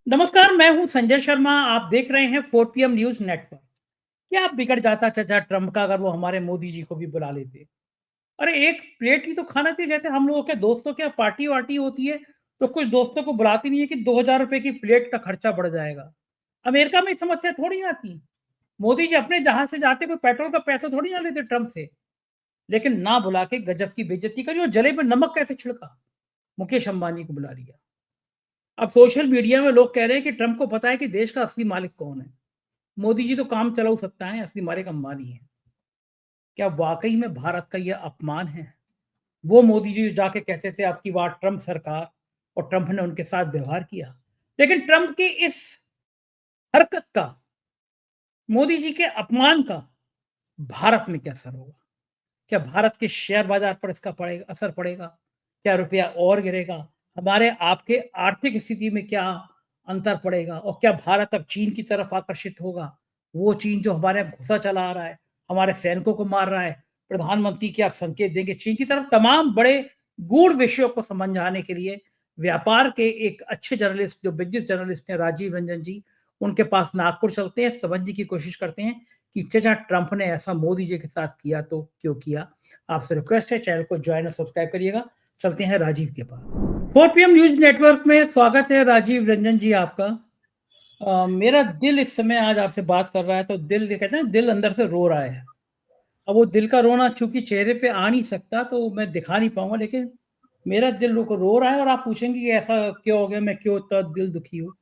नमस्कार, मैं हूं संजय शर्मा। आप देख रहे हैं 4 पीएम न्यूज़ नेटवर्क। क्या बिगड़ जाता चचा ट्रंप का अगर वो हमारे मोदी जी को भी बुला लेते? अरे एक प्लेट ही तो खाना थी, जैसे हम लोगों के दोस्तों के पार्टी-वार्टी होती है, तो कुछ दोस्तों को बुलाती नहीं है कि 2000 रुपए की प्लेट का खर्चा बढ़ जाएगा। अमेरिका में ये समस्या थोड़ी ना थी। मोदी जी अपने जहां से जाते कोई पेट्रोल का पैसा थोड़ी ना लेते ट्रंप से। लेकिन ना बुला के गजब की बेइज्जती करी और जले पे नमक कैसे छिड़का? मुकेश अंबानी को बुला लिया। अब सोशल मीडिया में लोग कह रहे हैं कि ट्रंप को पता है कि देश का असली मालिक कौन है। मोदी जी तो काम चलाऊ सत्ता है, असली मालिक अंबानी है। क्या वाकई में भारत का यह अपमान है? वो मोदी जी जाके कहते थे अब की बार ट्रंप सरकार, और ट्रंप ने उनके साथ व्यवहार किया। लेकिन ट्रंप की इस हरकत का, मोदी जी के अपमान का भारत में क्या असर होगा? क्या भारत के शेयर बाजार पर इसका पड़ेगा असर पड़ेगा? क्या रुपया और गिरेगा? हमारे आपके आर्थिक स्थिति में क्या अंतर पड़ेगा? और क्या भारत अब चीन की तरफ आकर्षित होगा? वो चीन जो हमारे यहाँ घुसा चला आ रहा है, हमारे सैनिकों को मार रहा है। प्रधानमंत्री क्या आप संकेत देंगे चीन की तरफ? तमाम बड़े गूढ़ विषयों को समझाने के लिए व्यापार के एक अच्छे जर्नलिस्ट, जो बिज़नेस जर्नलिस्ट हैं, राजीव रंजन जी, उनके पास नागपुर चलते हैं, समझने की कोशिश करते हैं कि चाचा ट्रंप ने ऐसा मोदी जी के साथ किया तो क्यों किया? आपसे रिक्वेस्ट है चैनल को ज्वाइन और सब्सक्राइब करिएगा। चलते हैं राजीव के पास। 4 पीएम न्यूज़ नेटवर्क में स्वागत है राजीव रंजन जी आपका। मेरा दिल इस समय आज आपसे बात कर रहा है तो दिल, ये कहते हैं दिल अंदर से रो रहा है। अब वो दिल का रोना चूँकि चेहरे पे आ नहीं सकता तो मैं दिखा नहीं पाऊँगा, लेकिन मेरा दिल रो रहा है और आप पूछेंगे कि ऐसा क्यों हो गया? मैं क्यों इतना दिल दुखी हूँ?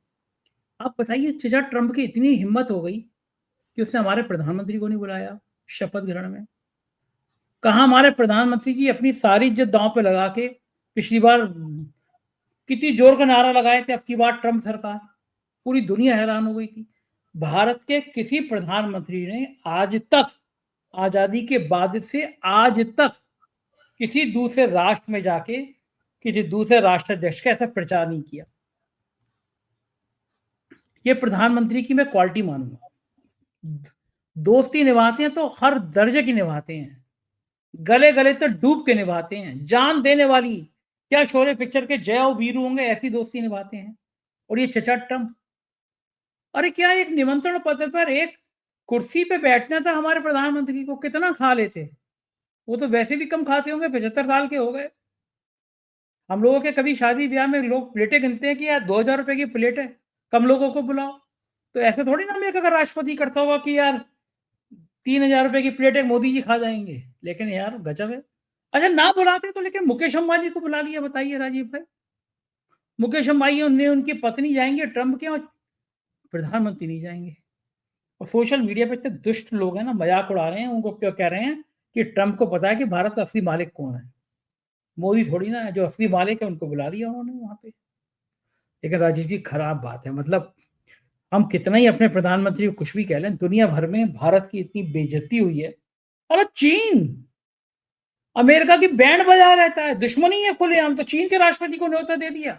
आप बताइए, चाचा ट्रंप की इतनी हिम्मत हो गई कि उसने हमारे प्रधानमंत्री को नहीं बुलाया शपथ ग्रहण में। कहाँ हमारे प्रधानमंत्री जी अपनी सारी इज्जत दांव पे लगा के पिछली बार कितनी जोर का नारा लगाए थे, अब की बार ट्रंप सरकार। पूरी दुनिया हैरान हो गई थी। भारत के किसी प्रधानमंत्री ने आज तक, आजादी के बाद से आज तक, किसी दूसरे राष्ट्र में जाके किसी दूसरे राष्ट्राध्यक्ष का ऐसा प्रचार नहीं किया। ये प्रधानमंत्री की मैं क्वालिटी मानूंगा। दोस्ती निभाते हैं तो हर दर्जे की निभाते हैं, गले गले तो डूब के निभाते हैं, जान देने वाली, क्या शोले पिक्चर के जय और वीरू होंगे ऐसी दोस्ती निभाते हैं। और ये चचा ट्रंप, अरे क्या एक निमंत्रण पत्र पर एक कुर्सी पे बैठना था हमारे प्रधानमंत्री को, कितना खा लेते? वो तो वैसे भी कम खाते होंगे, 75 साल के हो गए। हम लोगों के कभी शादी ब्याह में लोग प्लेटें गिनते हैं कि यार 2000 रुपए की प्लेट है, कम लोगों को बुलाओ। तो ऐसे थोड़ी ना अमेरिका का राष्ट्रपति करता होगा कि यार 3000 रुपए की प्लेट एक मोदी जी खा जाएंगे। लेकिन यार गजब है। अच्छा ना बुलाते तो लेकिन मुकेश अंबानी को बुला लिया, बताइए राजीव भाई। मुकेश अंबानी ने उनकी पत्नी जाएंगे ट्रंप के, और प्रधानमंत्री नहीं जाएंगे। और सोशल मीडिया पे इतने दुष्ट लोग हैं ना, मजाक उड़ा रहे हैं, उनको क्यों कह रहे हैं कि ट्रंप को पता है कि भारत का असली मालिक कौन है। मोदी थोड़ी ना है, जो असली मालिक है उनको बुला लिया उन्होंने वहां पे। लेकिन राजीव जी खराब बात है, मतलब हम कितना ही अपने प्रधानमंत्री को कुछ भी कह लें, दुनिया भर में भारत की इतनी बेइज्जती हुई है। अरे चीन अमेरिका की बैंड बजा रहता है, दुश्मनी है खुलेआम, तो चीन के राष्ट्रपति को न्योता दे दिया।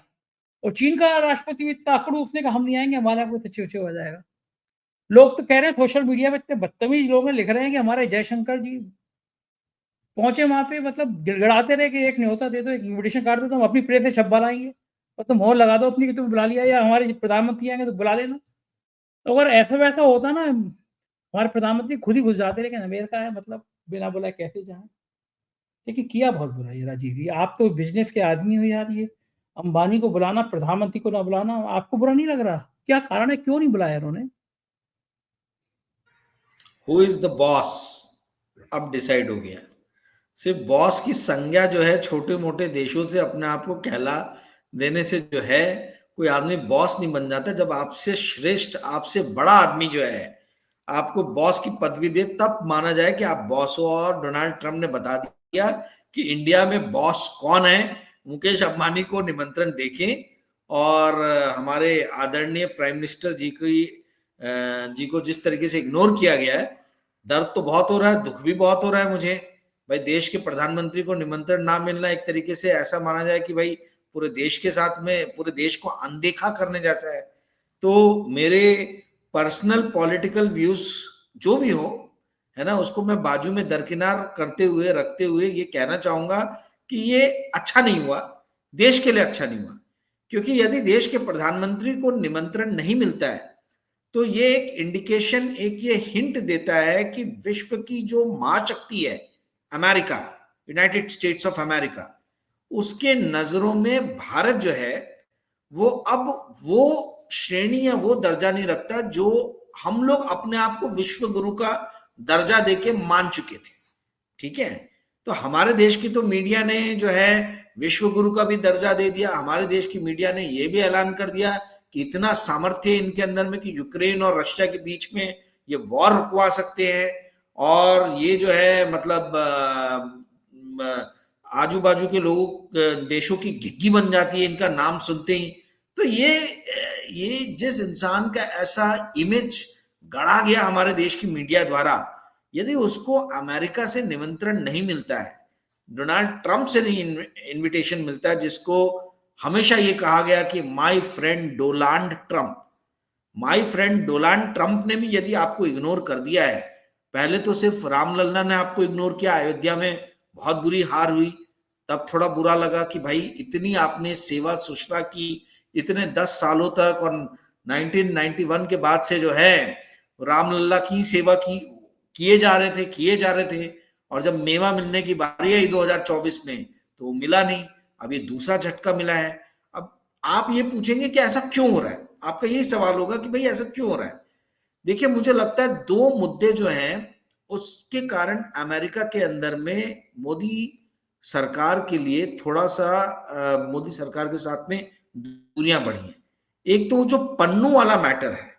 और चीन का राष्ट्रपति भी इतना अकड़ू, उसने कहा हम नहीं आएंगे, हमारा कुछ अच्छे हो जाएगा। लोग तो कह रहे हैं सोशल मीडिया पे, इतने बदतमीज लोग हैं, लिख रहे हैं कि हमारे जयशंकर जी पहुंचे वहां पे, मतलब गिड़गिड़ाते रहे कि एक न्योता दे दो, एक इन्विटेशन कार्ड दे दो, हम अपनी प्रेस से छपवा लाएंगे और तुम मोहर लगा दो अपनी कि तुम बुला लिया, या हमारे प्रधानमंत्री आएंगे तो बुला लेना। तो अगर ऐसा वैसा होता ना, हमारे प्रधानमंत्री खुद ही घुस जाते, लेकिन अमेरिका है, मतलब बिना बुलाए कैसे जाए। लेकिन किया बहुत बुरा है राजीव जी, आप तो बिजनेस के आदमी हो यार। ये अंबानी को बुलाना, प्रधानमंत्री को ना बुलाना, आपको बुरा नहीं लग रहा? क्या कारण है, क्यों नहीं बुलाया उन्होंने? हु इज द बॉस अब डिसाइड हो गया। सिर्फ बॉस की संज्ञा जो है छोटे मोटे देशों से अपने आप को कहला देने से जो है कोई आदमी बॉस नहीं बन जाता। जब आपसे श्रेष्ठ, आपसे बड़ा आदमी जो है आपको बॉस की पदवी दे, तब माना जाए कि आप बॉस हो। और डोनाल्ड ट्रंप ने बता दिया कि इंडिया में बॉस कौन है। मुकेश अंबानी को निमंत्रण देखें, और हमारे आदरणीय प्राइम मिनिस्टर जी को जिस तरीके से इग्नोर किया गया है, दर्द तो बहुत हो रहा है, दुख भी बहुत हो रहा है मुझे। भाई देश के प्रधानमंत्री को निमंत्रण ना मिलना एक तरीके से ऐसा माना जाए कि भाई पूरे देश के साथ में पूरे देश को अनदेखा करने जैसा है। तो मेरे पर्सनल पॉलिटिकल व्यूज जो भी हो, है ना, उसको मैं बाजू में दरकिनार करते हुए रखते हुए ये कहना चाहूंगा कि ये अच्छा नहीं हुआ, देश के लिए अच्छा नहीं हुआ। क्योंकि यदि देश के प्रधानमंत्री को निमंत्रण नहीं मिलता है तो ये एक इंडिकेशन, एक ये हिंट देता है कि विश्व की जो महाशक्ति है America, United states of America, उसके नजरों में भारत जो है वो अब वो श्रेणी या वो दर्जा नहीं रखता जो हम लोग अपने आप को विश्व गुरु का दर्जा देके मान चुके थे। ठीक है, तो हमारे देश की तो मीडिया ने जो है विश्व गुरु का भी दर्जा दे दिया। हमारे देश की मीडिया ने यह भी ऐलान कर दिया कि इतना सामर्थ्य इनके अंदर में कि यूक्रेन और रशिया के बीच में ये वॉर रुकवा सकते हैं, और ये जो है मतलब आजू बाजू के लोग देशों की घिग्गी बन जाती है इनका नाम सुनते ही। तो ये जिस इंसान का ऐसा इमेज गढ़ा गया हमारे देश की मीडिया द्वारा, यदि उसको अमेरिका से निमंत्रण नहीं मिलता है, डोनाल्ड ट्रंप से नहीं इनविटेशन मिलता है, जिसको हमेशा ये कहा गया कि my friend Donald Trump, my friend Donald Trump ने भी यदि आपको इग्नोर कर दिया है, पहले तो सिर्फ रामलल्ला ने आपको इग्नोर किया, अयोध्या में बहुत बुरी हार हुई, तब थोड़ा बुरा लगा कि भाई इतनी आपने सेवा सुश्रा की इतने 10 सालों तक, और 1991 के बाद से जो है रामलल्ला की सेवा की किए जा रहे थे, और जब मेवा मिलने की बारी आई 2024 में तो मिला नहीं। अब ये दूसरा झटका मिला है। अब आप ये पूछेंगे कि ऐसा क्यों हो रहा है, आपका यही सवाल होगा कि भाई ऐसा क्यों हो रहा है। देखिए, मुझे लगता है दो मुद्दे जो हैं उसके कारण अमेरिका के अंदर में मोदी सरकार के लिए थोड़ा सा मोदी सरकार के साथ में दूरियां बढ़ी हैं। एक तो जो पन्नू वाला मैटर है,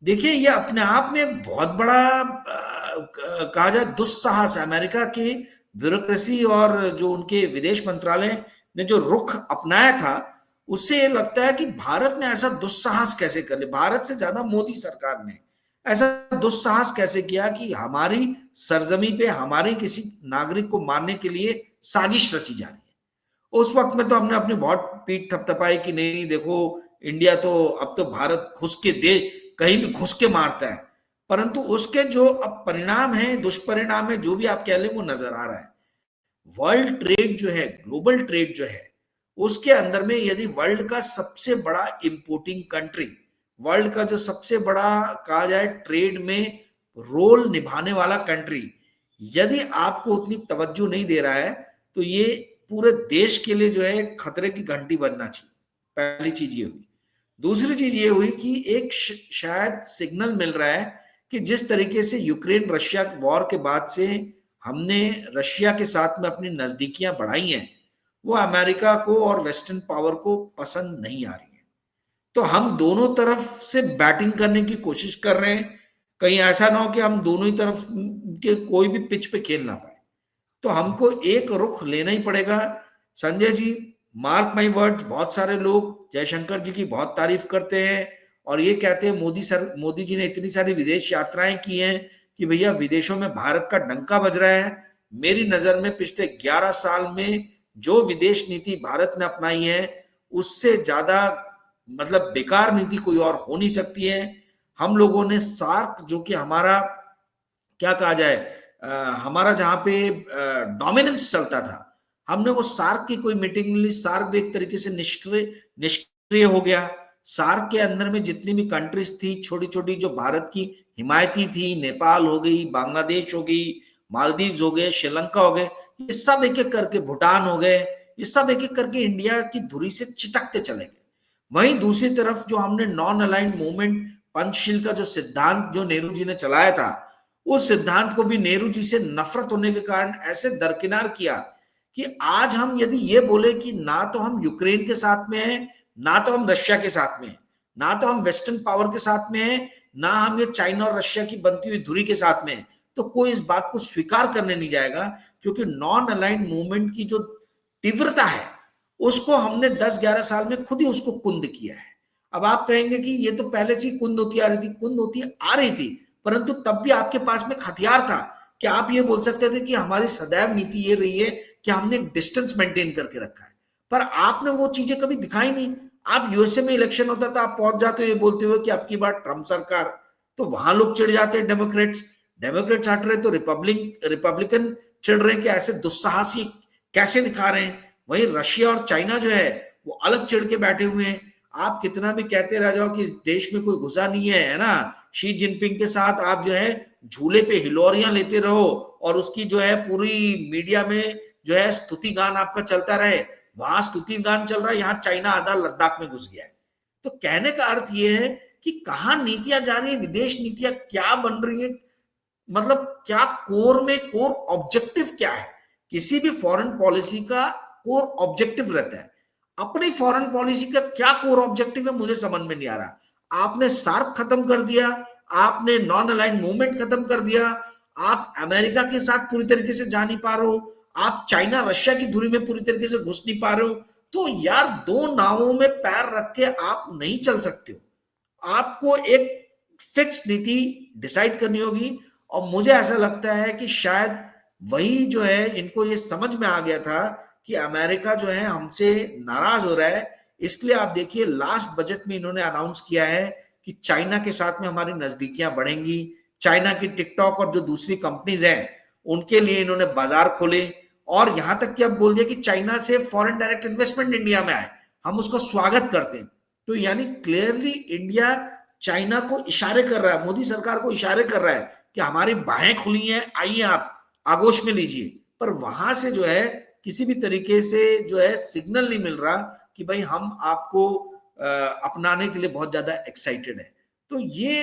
देखिए ये अपने आप में एक बहुत बड़ा कहा जाए दुस्साहस, अमेरिका की ब्यूरोक्रेसी और जो उनके विदेश मंत्रालय ने जो रुख अपनाया था, उससे ये लगता है कि भारत ने ऐसा दुस्साहस कैसे कर लिया, भारत से ज्यादा मोदी सरकार ने ऐसा दुस्साहस कैसे किया कि हमारी सरजमी पे हमारे किसी नागरिक को मारने के लिए साजिश रची जा रही है। उस वक्त में तो हमने अपनी बहुत पीठ थपथपाई कि नहीं देखो इंडिया तो अब तो भारत घुस के दे, कहीं भी घुस के मारता है, परंतु उसके जो अब परिणाम है, दुष्परिणाम है, जो भी आप कह लें, वो नजर आ रहा है। वर्ल्ड ट्रेड जो है, ग्लोबल ट्रेड जो है, उसके अंदर में यदि वर्ल्ड का सबसे बड़ा इंपोर्टिंग कंट्री, वर्ल्ड का जो सबसे बड़ा कहा जाए ट्रेड में रोल निभाने वाला कंट्री, यदि आपको उतनी तवज्जो नहीं दे रहा है तो ये पूरे देश के लिए जो है खतरे की घंटी बनना चाहिए। पहली चीज ये हुई। दूसरी चीज ये हुई कि एक शायद सिग्नल मिल रहा है कि जिस तरीके से यूक्रेन रशिया वॉर के बाद से हमने रशिया के साथ में अपनी नजदीकियां बढ़ाई हैं, वो अमेरिका को और वेस्टर्न पावर को पसंद नहीं आ रही है। तो हम दोनों तरफ से बैटिंग करने की कोशिश कर रहे हैं, कहीं ऐसा ना हो कि हम दोनों ही तरफ के कोई भी पिच पे खेल ना पाए। तो हमको एक रुख लेना ही पड़ेगा। Sanjay ji, mark my words, बहुत सारे लोग जयशंकर जी की बहुत तारीफ करते हैं और ये कहते हैं मोदी जी ने इतनी सारी विदेश यात्राएं की हैं कि भैया विदेशों में भारत का डंका बज रहा है। मेरी नजर में पिछले 11 साल में जो विदेश नीति भारत ने अपनाई है उससे ज्यादा मतलब बेकार नीति कोई और हो नहीं सकती है। हम लोगों ने सार्क, जो कि हमारा क्या कहा जाए, हमारा जहां पे डोमिनेंस चलता था, हमने वो सार्क की कोई मीटिंग नहीं ली। सार्क भी एक तरीके से निष्क्रिय हो गया। सार्क के अंदर में जितनी भी कंट्रीज थी छोटी छोटी जो भारत की हिमायती थी, नेपाल हो गई, बांग्लादेश हो गई, मालदीव्स हो गए, श्रीलंका हो गए, ये सब एक एक करके, भूटान हो गए, ये सब एक एक करके इंडिया की धुरी से चिटकते चले गए। वहीं दूसरी तरफ जो हमने नॉन अलाइंड मूवमेंट, पंचशील का जो सिद्धांत जो नेहरू जी ने चलाया था, उस सिद्धांत को भी नेहरू जी से नफरत होने के कारण ऐसे दरकिनार किया कि आज हम यदि ये बोले कि ना तो हम यूक्रेन के साथ में हैं, ना तो हम रशिया के साथ में हैं, ना तो हम वेस्टर्न पावर के साथ में हैं, ना हम ये चाइना और रशिया की बनती हुई धुरी के साथ में हैं, तो कोई इस बात को स्वीकार करने नहीं जाएगा। क्योंकि नॉन अलाइंड मूवमेंट की जो तीव्रता है उसको हमने 10-11 साल में खुद ही उसको कुंद किया है। अब आप कहेंगे कि ये तो पहले से ही कुंद होती आ रही थी, कुंद होती आ रही थी, परंतु तब भी आपके पास में हथियार था कि आप ये बोल सकते थे कि हमारी सदैव नीति ये रही है कि हमने एक डिस्टेंस मेंटेन करके रखा है, पर आपने वो चीजें कभी दिखाई नहीं। आप यूएसए में इलेक्शन होता था, आप पहुंच जाते हो ये बोलते हुए कि आपकी बार ट्रम्प सरकार, तो वहां लोग चिढ़ जाते हैं, डेमोक्रेट्स हट रहे तो रिपब्लिकन चिढ़ रहे कि ऐसे दुस्साहसी कैसे दिखा रहे हैं। वहीं रशिया और चाइना जो है वो अलग चिढ़ के बैठे हुए हैं। आप कितना भी कहते रह जाओ कि देश में कोई घुसा नहीं है ना, शी जिनपिंग के साथ आप जो है झूले पे हिलोरियां लेते रहो और उसकी जो है पूरी मीडिया में जो है स्तुति गान आपका चलता रहे, वहां स्तुति गान चल रहा है, यहाँ चाइना आधा लद्दाख में घुस गया है। तो कहने का अर्थ ये है कि कहां नीतियां जा रही है, विदेश नीतियां क्या बन रही है, मतलब क्या कोर में कोर ऑब्जेक्टिव क्या है। किसी भी फॉरेन पॉलिसी का कोर ऑब्जेक्टिव रहता है, अपनी फॉरेन पॉलिसी का क्या कोर ऑब्जेक्टिव है मुझे समझ में नहीं आ रहा। आपने सार्क खत्म कर दिया, आपने नॉन अलाइंड मूवमेंट खत्म कर दिया, आप अमेरिका के साथ पूरी तरीके से जा नहीं पा रहे हो, आप चाइना रशिया की धुरी में पूरी तरीके से घुस नहीं पा रहे हो। तो यार दो नावों में पैर रख के आप नहीं चल सकते हो, आपको एक फिक्स नीति डिसाइड करनी होगी। और मुझे ऐसा लगता है कि शायद वही जो है इनको ये समझ में आ गया था कि अमेरिका जो है हमसे नाराज हो रहा है, इसलिए आप देखिए लास्ट बजट में इन्होंने अनाउंस किया है कि चाइना के साथ में हमारी नजदीकियां बढ़ेंगी, चाइना की टिकटॉक और जो दूसरी कंपनीज हैं उनके लिए इन्होंने बाजार खोले, और यहां तक कि अब बोल दिया कि चाइना से फॉरेन डायरेक्ट इन्वेस्टमेंट इंडिया में आए, हम उसका स्वागत करते हैं। तो यानी क्लियरली इंडिया चाइना को इशारे कर रहा है, मोदी सरकार को इशारे कर रहा है कि हमारी बाहें खुली हैं, आइए आप आगोश में लीजिए। पर वहां से जो है किसी भी तरीके से जो है सिग्नल नहीं मिल रहा कि भाई हम आपको अपनाने के लिए बहुत ज्यादा एक्साइटेड है। तो ये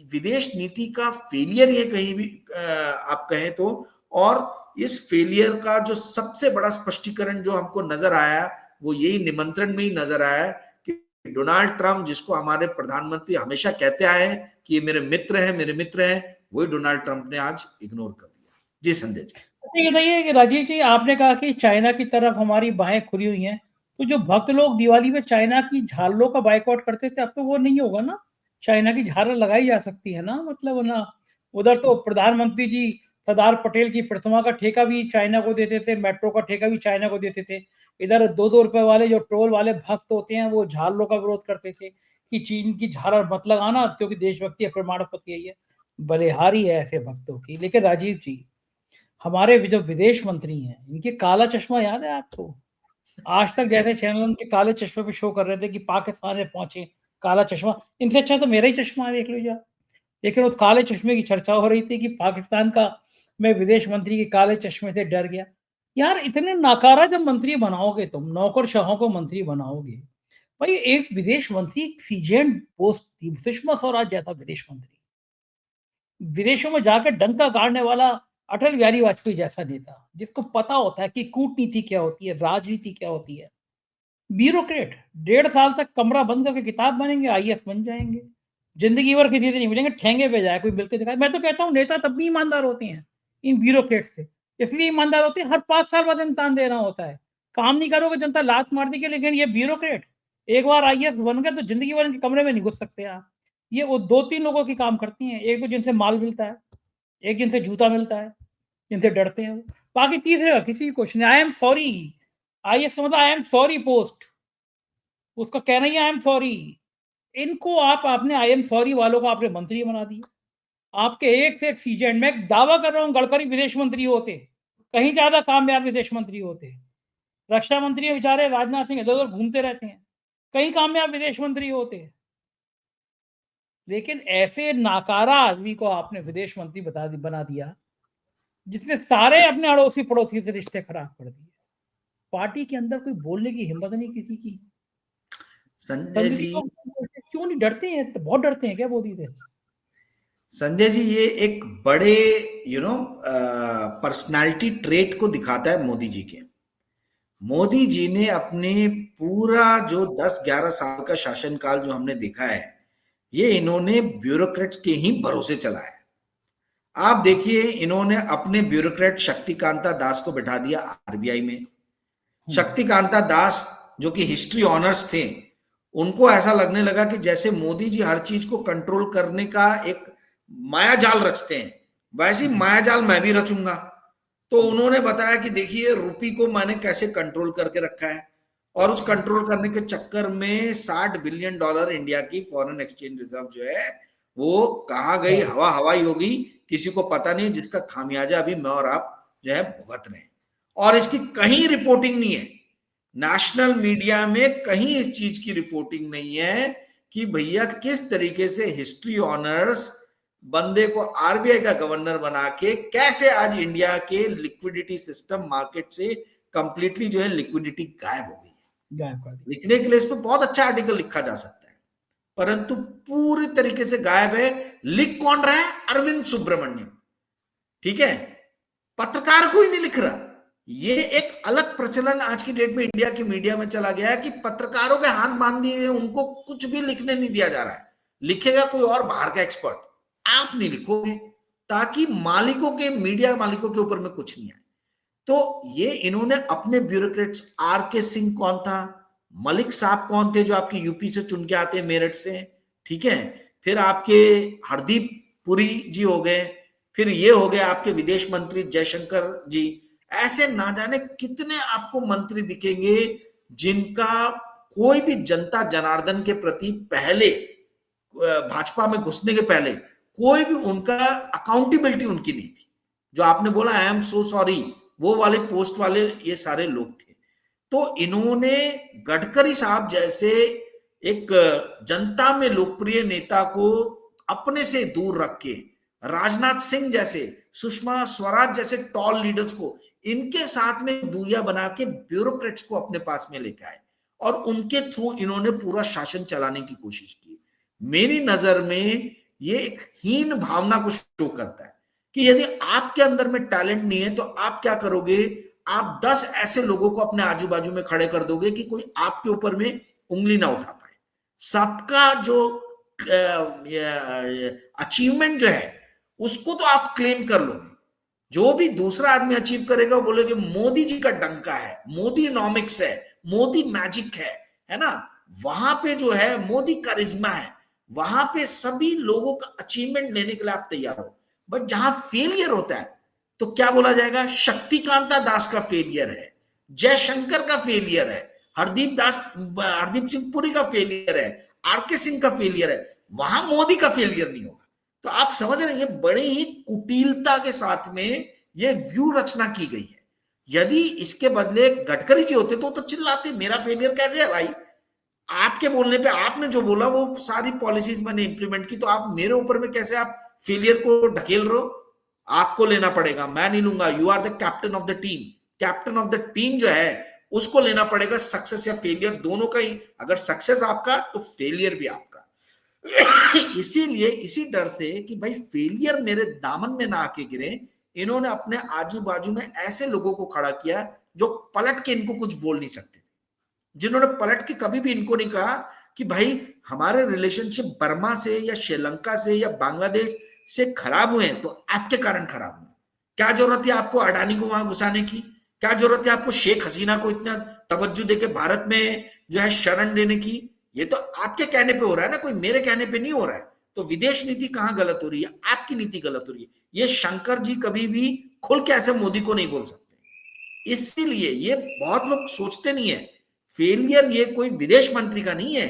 विदेश नीति का फेलियर ये कहीं भी आप कहें तो, और इस फेलियर का जो सबसे बड़ा स्पष्टीकरण जो हमको नजर आया वो यही निमंत्रण में ही नजर आया कि डोनाल्ड ट्रंप, जिसको हमारे प्रधानमंत्री हमेशा कहते आए हैं कि ये मेरे मित्र हैं, मेरे मित्र हैं, वही डोनाल्ड ट्रंप ने आज इग्नोर कर दिया। जी संजय जी। ये बताइए कि राजीव जी, आपने कहा कि चाइना की तरफ हमारी बाहें खुली हुई हैं, तो जो भक्त लोग दिवाली में चाइना की झालरों का बाइकआउट करते थे, अब तो वो नहीं होगा ना? चाइना की झालर लगाई जा सकती है ना, मतलब ना। उधर तो प्रधानमंत्री जी सरदार पटेल की प्रतिमा का ठेका भी चाइना को देते थे, मेट्रो का ठेका भी चाइना को देते थे। इधर 2-2 रुपए वाले जो टोल वाले भक्त होते हैं, वो झालरों का विरोध करते थे कि चीन की झालर मत लगाना क्योंकि देशभक्ति का प्रमाण पत्र यही है। बलिहारी है ऐसे भक्तों की। लेकिन राजीव जी, हमारे जो विदेश मंत्री हैं, इनके काला चश्मा याद है आपको? आज तक जैसे चैनल उनके काले चश्मे पे शो कर रहे थे कि पाकिस्तान में पहुंचे, काला चश्मा। इनसे अच्छा तो मेरा ही चश्मा है, देख लीजिए आप। लेकिन उस काले चश्मे की चर्चा हो रही थी कि पाकिस्तान का मैं विदेश मंत्री के काले चश्मे से डर गया। यार इतने नाकारा जब मंत्री बनाओगे तुम, नौकरशाहों को मंत्री बनाओगे, भाई एक विदेश मंत्री सीजेंट पोस्ट थी, सुषमा स्वराज जैसा विदेश मंत्री, विदेशों में जाकर डंका गाड़ने वाला अटल बिहारी वाजपेयी जैसा नेता, जिसको पता होता है कि कूटनीति क्या होती है, राजनीति क्या होती है। ब्यूरोक्रेट 1.5 साल तक कमरा बंद करके किताब बनेंगे, आईएएस बन जाएंगे, जिंदगी भर किसी से नहीं मिलेंगे, ठेंगे पे जाए कोई मिलकर दिखाए। मैं तो कहता हूँ नेता तब भी ईमानदार होते हैं इन ब्यूरोक्रेट से, इसलिए ईमानदार होते हैं हर 5 साल बाद इम्तिहान देना होता है। काम नहीं करोगे जनता लात मार देगी। लेकिन ये ब्यूरोक्रेट एक बार आईएएस बन गए तो जिंदगी भर इनके कमरे में नहीं घुस सकते आप। ये वो 2-3 लोगों की काम करती हैं, एक तो जिनसे माल मिलता है, एक जिनसे जूता मिलता है, जिनसे डरते हैं वो। बाकी तीसरे का किसी को कुछ नहीं। आई एम सॉरी, आईएएस का मतलब आई एम सॉरी पोस्ट, उसका कहना ही आई एम सॉरी। इनको आप आपने आई एम सॉरी वालों को आपने मंत्री बना दिया। आपके एक से एक सीजेंट, मैं दावा कर रहा हूं गडकरी विदेश मंत्री होते, कहीं ज्यादा कामयाब विदेश मंत्री होते। रक्षा मंत्री बेचारे राजनाथ सिंह इधर उधर घूमते रहते हैं, कहीं कामयाब विदेश मंत्री होते। लेकिन ऐसे नाकारा आदमी को आपने विदेश मंत्री बना दिया, जिसने सारे अपने अड़ोसी पड़ोसी से रिश्ते खराब कर दिए। पार्टी के अंदर कोई बोलने की हिम्मत नहीं किसी की। संजय जी, क्यों नहीं डरते हैं? तो बहुत डरते हैं क्या मोदी से? संजय जी, ये एक बड़े पर्सनालिटी ट्रेट को दिखाता है मोदी जी के। मोदी जी ने अपने पूरा जो 10-11 साल का शासनकाल जो हमने देखा है, ये इन्होंने ब्यूरोक्रेट्स के ही भरोसे चला है। आप देखिए, इन्होंने अपने ब्यूरोक्रेट शक्तिकांता दास को बैठा दिया आरबीआई में। शक्तिकांता दास जो कि हिस्ट्री ऑनर्स थे, उनको ऐसा लगने लगा कि जैसे मोदी जी हर चीज को कंट्रोल करने का एक मायाजाल रचते हैं, वैसी मायाजाल मैं भी रचूंगा। तो उन्होंने बताया कि देखिए रुपी को मैंने कैसे कंट्रोल करके रखा है, और उस कंट्रोल करने के चक्कर में $60 बिलियन इंडिया की फॉरेन एक्सचेंज रिजर्व जो है वो कहाँ गई, हवा हवाई होगी, किसी को पता नहीं, जिसका खामियाजा अभी मैं और आप जो है भुगत रहे हैं। और इसकी कहीं रिपोर्टिंग नहीं है, नेशनल मीडिया में कहीं इस चीज की रिपोर्टिंग नहीं है कि भैया किस तरीके से हिस्ट्री ऑनर्स बंदे को आरबीआई का गवर्नर बना के कैसे आज इंडिया के लिक्विडिटी सिस्टम मार्केट से कंप्लीटली जो है लिक्विडिटी गायब हो गई है। लिखने के लिए इस पर बहुत अच्छा आर्टिकल लिखा जा सकता है, परंतु पूरी तरीके से गायब है। लिख कौन रहा है? अरविंद सुब्रमण्यम, ठीक है, पत्रकार कोई नहीं लिख रहा। ये एक अलग प्रचलन आज की डेट में इंडिया की मीडिया में चला गया है कि पत्रकारों के हाथ बांध दिए, उनको कुछ भी लिखने नहीं दिया जा रहा है। लिखेगा कोई और बाहर का एक्सपर्ट, आप नहीं लिखोगे, ताकि मालिकों के, मीडिया मालिकों के ऊपर में कुछ नहीं आए। तो ये इन्होंने अपने ब्यूरोक्रेट्स, आर के सिंह कौन था, मलिक साहब कौन थे जो आपके यूपी से चुन के आते हैं, मेरठ से, ठीक है, फिर आपके हरदीप पुरी जी हो गए, फिर ये हो गए आपके विदेश मंत्री जयशंकर जी। ऐसे ना जाने कितने आपको मंत्री दिखेंगे जिनका कोई भी जनता जनार्दन के प्रति पहले, भाजपा में घुसने के पहले कोई भी उनका अकाउंटेबिलिटी उनकी नहीं थी। जो आपने बोला आई एम सो सॉरी, वो वाले पोस्ट वाले ये सारे लोग थे। तो इन्होंने गडकरी साहब जैसे एक जनता में लोकप्रिय नेता को अपने से दूर रख के, राजनाथ सिंह जैसे, सुषमा स्वराज जैसे टॉल लीडर्स को इनके साथ में दूरियां बना के ब्यूरोक्रेट्स को अपने पास में लेकर आए और उनके थ्रू इन्होंने पूरा शासन चलाने की कोशिश की। मेरी नजर में ये एक हीन भावना को शो करता है कि यदि आपके अंदर में टैलेंट नहीं है तो आप क्या करोगे, आप 10 ऐसे लोगों को अपने आजू बाजू में खड़े कर दोगे कि कोई आपके ऊपर में उंगली ना उठा पाए। सबका जो अचीवमेंट जो है उसको तो आप क्लेम कर लोगे, जो भी दूसरा आदमी अचीव करेगा वो बोलेगे मोदी जी का डंका है, मोदी इकोनॉमिक्स है, मोदी मैजिक है ना। वहां पे जो है मोदी करिश्मा है, वहां पे सभी लोगों का अचीवमेंट लेने के लिए आप तैयार हो। बट जहां फेलियर होता है तो क्या बोला जाएगा, शक्तिकांता दास का फेलियर है, जयशंकर का फेलियर है, हरदीप सिंह पुरी का फेलियर है, आरके सिंह का फेलियर है, वहां मोदी का फेलियर नहीं होगा। तो आप समझ रहे हैं ये बड़े ही कुटिलता के साथ में ये व्यू रचना की गई है। यदि इसके बदले गडकरी जी होते तो चिल्लाते मेरा फेलियर कैसे है भाई, आपके बोलने पे आपने जो बोला वो सारी पॉलिसीज मैंने इंप्लीमेंट की, तो आप मेरे ऊपर में कैसे आप फेलियर को ढकेल रहे हो, आपको लेना पड़ेगा, मैं नहीं लूंगा। You are the captain of the team, captain of the team जो है उसको लेना पड़ेगा सक्सेस या फेलियर दोनों का ही। अगर सक्सेस आपका तो फेलियर भी आपका। इसीलिए इसी डर से कि भाई फेलियर मेरे दामन में ना आके गिरे, इन्होंने अपने आजू बाजू में ऐसे लोगों को खड़ा किया जो पलट के इनको कुछ बोल नहीं सकते, जिन्होंने पलट के कभी भी इनको नहीं कहा कि भाई हमारे रिलेशनशिप बर्मा से या श्रीलंका से या बांग्लादेश से खराब हुए तो आपके कारण खराब हुए। क्या जरूरत है आपको अडानी को वहां घुसाने की, क्या जरूरत है आपको शेख हसीना को इतना तवज्जो देके भारत में जो है शरण देने की। ये तो आपके कहने पे हो रहा है ना, कोई मेरे कहने पे नहीं हो रहा है। तो विदेश नीति कहां गलत हो रही है, आपकी नीति गलत हो रही है। ये शंकर जी कभी भी खुल के ऐसे मोदी को नहीं बोल सकते। इसीलिए ये बहुत लोग सोचते नहीं है, फेलियर ये कोई विदेश मंत्री का नहीं है,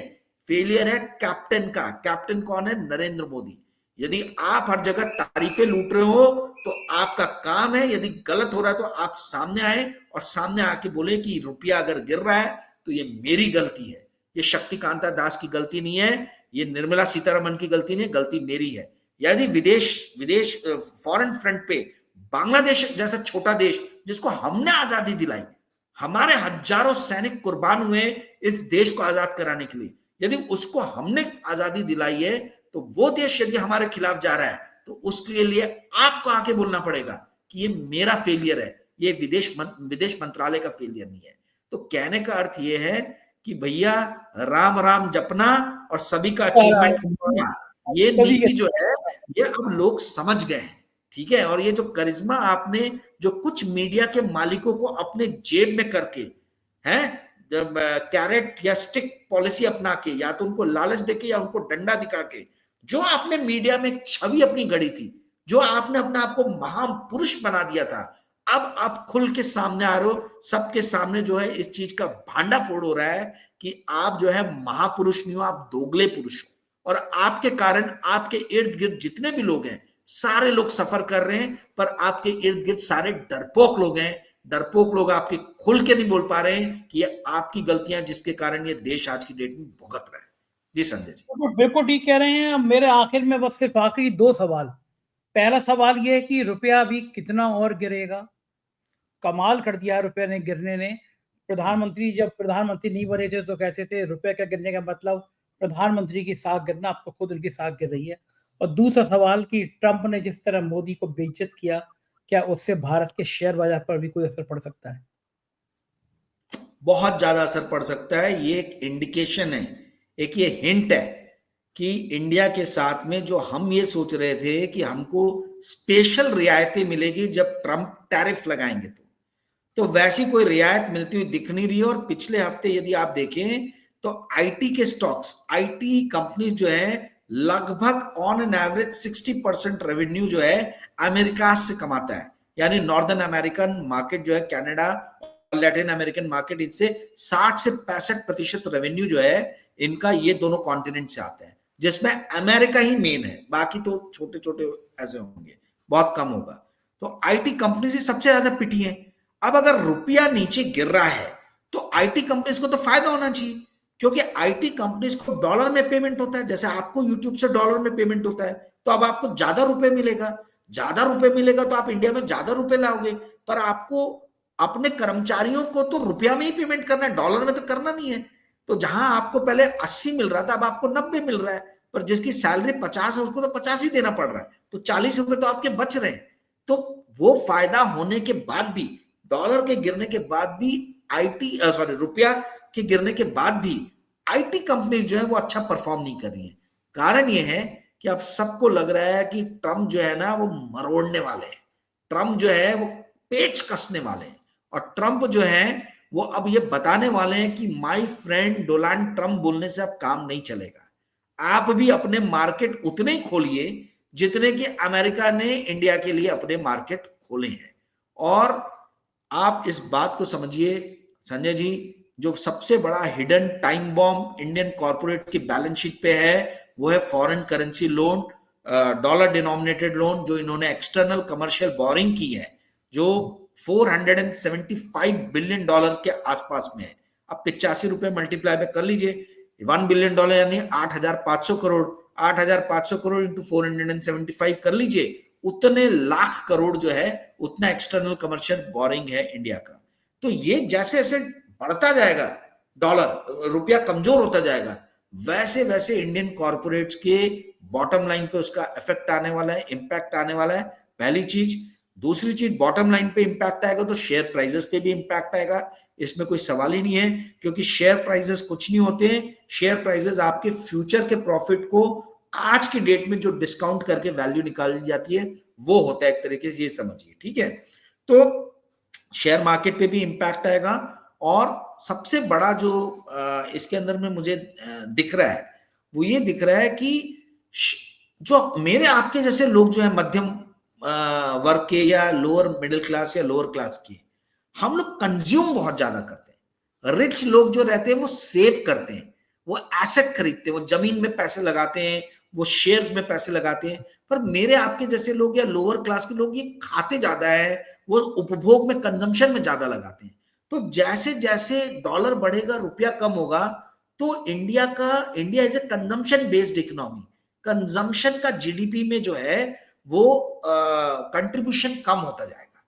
फेलियर है कैप्टन का। कैप्टन कौन है? नरेंद्र मोदी। यदि आप हर जगह तारीफें लूट रहे हो तो आपका काम है, यदि गलत हो रहा है तो आप सामने आए और सामने आके बोले कि रुपया अगर गिर रहा है तो ये मेरी गलती है, ये शक्तिकांता दास की गलती नहीं है, ये निर्मला सीतारमण की गलती नहीं है, गलती मेरी है। यदि विदेश फॉरेन फ्रंट पे बांग्लादेश जैसा छोटा देश जिसको हमने आजादी दिलाई, हमारे हजारों सैनिक कुर्बान हुए इस देश को आजाद कराने के लिए, यदि उसको हमने आजादी दिलाई है तो वो देश यदि हमारे खिलाफ जा रहा है तो उसके लिए आपको आके बोलना पड़ेगा कि ये मेरा फेलियर है, ये विदेश मंत्रालय का फेलियर नहीं है। तो कहने का अर्थ ये है कि भैया राम राम जपना और सभी का अचीवमेंट करना, ये नीति जो है ये अब लोग समझ गए हैं, ठीक है। और ये जो करिश्मा आपने जो कुछ मीडिया के मालिकों को अपने जेब में करके हैं, कैरेट या स्टिक पॉलिसी अपना के, या तो उनको लालच देके या उनको डंडा दिखा के जो आपने मीडिया में छवि अपनी गढ़ी थी, जो आपने अपने आप को महापुरुष बना दिया था, अब आप खुल के सामने आ रहे हो, सबके सामने जो है इस चीज का भांडा फोड़ हो रहा है कि आप जो है महापुरुष नहीं हो, आप दोगले पुरुष हो। और आपके कारण आपके इर्द गिर्द जितने भी लोग हैं सारे लोग सफर कर रहे हैं, पर आपके इर्द गिर्द सारे डरपोक लोग हैं डरपोक लोग आपके खुल के नहीं बोल पा रहे हैं कि ये आपकी गलतियां जिसके कारण ये देश आज की डेट में भुगत रहा है। जी संजय जी। बिल्कुल बिल्कुल ठीक कह रहे हैं। अब मेरे आखिर में बस सिर्फ आखिरी दो सवाल। पहला सवाल ये है कि रुपया अभी कितना और गिरेगा? कमाल कर दिया है रुपये ने गिरने ने। प्रधानमंत्री जब प्रधानमंत्री नहीं बने थे तो कहते थे रुपये का गिरने का मतलब प्रधानमंत्री की साख गिरना, अब तो खुद उनकी साख गिर रही है। और दूसरा सवाल कि ट्रंप ने जिस तरह मोदी को बेइज्जत किया, क्या उससे भारत के शेयर बाजार पर भी कोई असर पड़ सकता है? बहुत ज्यादा असर पड़ सकता है। ये एक इंडिकेशन है, एक ये हिंट है कि इंडिया के साथ में जो हम ये सोच रहे थे कि हमको स्पेशल रियायतें मिलेगी जब ट्रंप टैरिफ लगाएंगे, तो वैसी कोई रियायत मिलती हुई दिख नहीं रही है। और पिछले हफ्ते यदि आप देखें तो आईटी के स्टॉक्स, आईटी कंपनीज जो है लगभग ऑन एन एवरेज 60% रेवेन्यू जो है अमेरिका से कमाता है। यानी नॉर्दर्न अमेरिकन मार्केट जो है, कनाडा और लैटिन अमेरिकन मार्केट, इनसे 60 से 65% रेवेन्यू जो है इनका ये दोनों कॉन्टिनेंट से आता है, जिसमें अमेरिका ही मेन है, बाकी तो छोटे छोटे ऐसे होंगे, बहुत कम होगा। तो आईटी कंपनी से सबसे ज्यादा पिटी है। अब अगर रुपया नीचे गिर रहा है तो आईटी कंपनीज को तो फायदा होना चाहिए, क्योंकि आईटी कंपनीज को डॉलर में पेमेंट होता है। जैसे आपको यूट्यूब से डॉलर में पेमेंट होता है, तो अब आपको ज्यादा रुपए मिलेगा। ज्यादा रुपए मिलेगा तो आप इंडिया में ज्यादा रुपए लाओगे, पर आपको अपने कर्मचारियों को तो रुपया में ही पेमेंट करना है, डॉलर में तो करना नहीं है। तो जहां आपको पहले 80 मिल रहा था, अब आपको 90 मिल रहा है, पर जिसकी सैलरी 50 है उसको तो 50 ही देना पड़ रहा है, तो 40 रुपए तो आपके बच रहे हैं। तो वो फायदा होने के बाद भी, डॉलर के गिरने के बाद भी, रुपया के गिरने के बाद भी आईटी कंपनी जो है वो अच्छा परफॉर्म नहीं कर रही है। कारण ये है कि अब सबको लग रहा है कि ट्रम्प जो है ना वो मरोड़ने वाले हैं, ट्रम्प जो है वो पेच कसने वाले हैं, और ट्रम्प जो है वो अब ये बताने वाले हैं कि माय फ्रेंड डोनाल्ड ट्रम्प बोलने से अब काम नहीं चलेगा। आप भी अपने मार्केट उतने ही खोलिए जितने कि अमेरिका ने इंडिया के लिए अपने मार्केट खोले हैं। और आप इस बात को समझिए संजय जी, जो सबसे बड़ा hidden time bomb Indian corporate की बैलेंस शीट पे है वो है foreign currency loan, dollar denominated loan, जो इन्होंने एक्सटर्नल कमर्शियल बोरिंग की है, जो $475 बिलियन के आसपास में है। अब 85 रुपए मल्टीप्लाई में कर लीजिए, $1 बिलियन यानी 8,500 करोड़, 8,500 करोड़ इंटू 475 कर लीजिए, उतने लाख करोड़ जो है उतना एक्सटर्नल कमर्शियल बोरिंग है इंडिया का। तो ये जैसे जैसे बढ़ता जाएगा डॉलर, रुपया कमजोर होता जाएगा, वैसे वैसे इंडियन कॉर्पोरेट्स के बॉटम लाइन पे उसका इफेक्ट आने वाला है, इंपैक्ट आने वाला है, पहली चीज। दूसरी चीज, बॉटम लाइन पे इंपैक्ट आएगा तो शेयर प्राइसेस पे भी इंपैक्ट आएगा, इसमें कोई सवाल ही नहीं है, क्योंकि शेयर प्राइसेस कुछ नहीं होते हैं। शेयर प्राइसेस आपके फ्यूचर के प्रॉफिट को आज की डेट में जो डिस्काउंट करके वैल्यू निकाली जाती है वो होता है, एक तरीके से ये समझिए, ठीक है। तो शेयर मार्केट पे भी इंपैक्ट आएगा। और सबसे बड़ा जो इसके अंदर में मुझे दिख रहा है वो ये दिख रहा है कि जो मेरे आपके जैसे लोग जो है मध्यम वर्ग के या लोअर मिडिल क्लास या लोअर क्लास के, हम लोग कंज्यूम बहुत ज्यादा करते हैं। रिच लोग जो रहते हैं वो सेव करते हैं, वो एसेट खरीदते हैं, वो जमीन में पैसे लगाते हैं, वो शेयर्स में पैसे लगाते हैं। पर मेरे आपके जैसे लोग या लोअर क्लास के लोग ये खाते ज्यादा है, वो उपभोग में, कंजम्पशन में ज्यादा लगाते हैं। तो जैसे जैसे डॉलर बढ़ेगा, रुपया कम होगा, तो India is a consumption based economy. Consumption का जीडीपी में जो है वो कंट्रीब्यूशन कम होता जाएगा।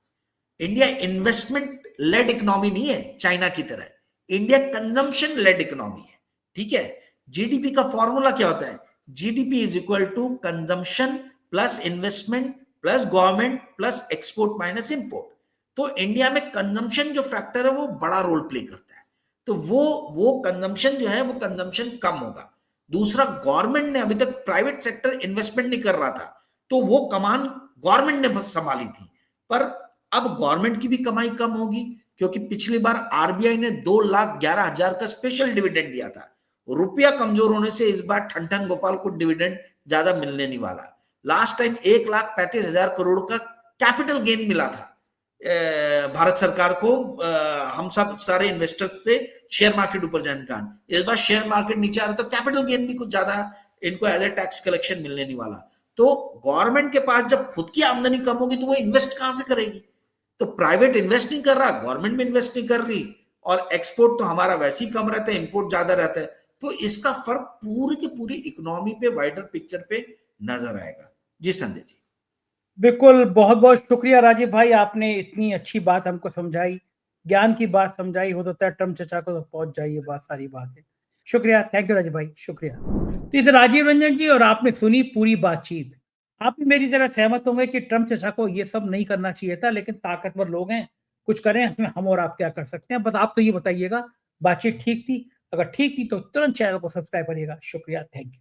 इंडिया इन्वेस्टमेंट लेड इकोनॉमी नहीं है चाइना की तरह, इंडिया कंजम्पशन लेड इकोनॉमी है, ठीक है। जीडीपी का फॉर्मूला क्या होता है? GDP is equal to consumption plus investment plus government plus export minus import. तो इंडिया में कंजम्पशन जो फैक्टर है वो बड़ा रोल प्ले करता है, तो वो कंजम्पशन जो है वो कंजम्पशन कम होगा। दूसरा, गवर्नमेंट ने अभी तक प्राइवेट सेक्टर इन्वेस्टमेंट नहीं कर रहा था, तो वो कमान गवर्नमेंट ने बस संभाली थी। पर अब गवर्नमेंट की भी कमाई कम होगी, क्योंकि पिछली बार आरबीआई ने 2,11,000 का स्पेशल डिविडेंड दिया था। रुपया कमजोर होने से इस बार ठन गोपाल को डिविडेंड ज्यादा मिलने नहीं वाला। लास्ट टाइम 1,35,000 करोड़ का कैपिटल गेन मिला था भारत सरकार को, हम सब सारे इन्वेस्टर्स से शेयर मार्केट ऊपर जाने का। इस बार शेयर मार्केट नीचे आ रहा, तो कैपिटल गेन भी कुछ ज्यादा इनको एज ए टैक्स कलेक्शन मिलने नहीं वाला। तो गवर्नमेंट के पास जब खुद की आमदनी कम होगी तो वो इन्वेस्ट कहां से करेगी? तो प्राइवेट इन्वेस्ट नहीं कर रहा, गवर्नमेंट भी इन्वेस्ट नहीं कर रही, और एक्सपोर्ट तो हमारा वैसे ही कम रहता है, इंपोर्ट ज्यादा रहता है। तो इसका फर्क पूरी की पूरी इकोनॉमी पे, वाइडर पिक्चर पे नजर आएगा। जी संजय जी। बिल्कुल, बहुत-बहुत शुक्रिया राजीव भाई, आपने इतनी अच्छी बात हमको समझाई, ज्ञान की बात समझाई, हो सकता है ट्रम्प चचा को तो पहुँच जाए ये बात, सारी बातें। शुक्रिया, थैंक यू राजीव भाई, शुक्रिया। तो इधर राजीव रंजन जी, और आपने सुनी पूरी बातचीत। आप भी मेरी तरह सहमत होंगे कि ट्रम्प चचा को ये सब नहीं करना चाहिए था, लेकिन ताकतवर लोग हैं, कुछ करें, इसमें हम और आप क्या कर सकते हैं? बस आप तो ये बताइएगा, बातचीत ठीक थी? अगर ठीक थी तो तुरंत चैनल को सब्सक्राइब करिएगा। शुक्रिया, थैंक यू।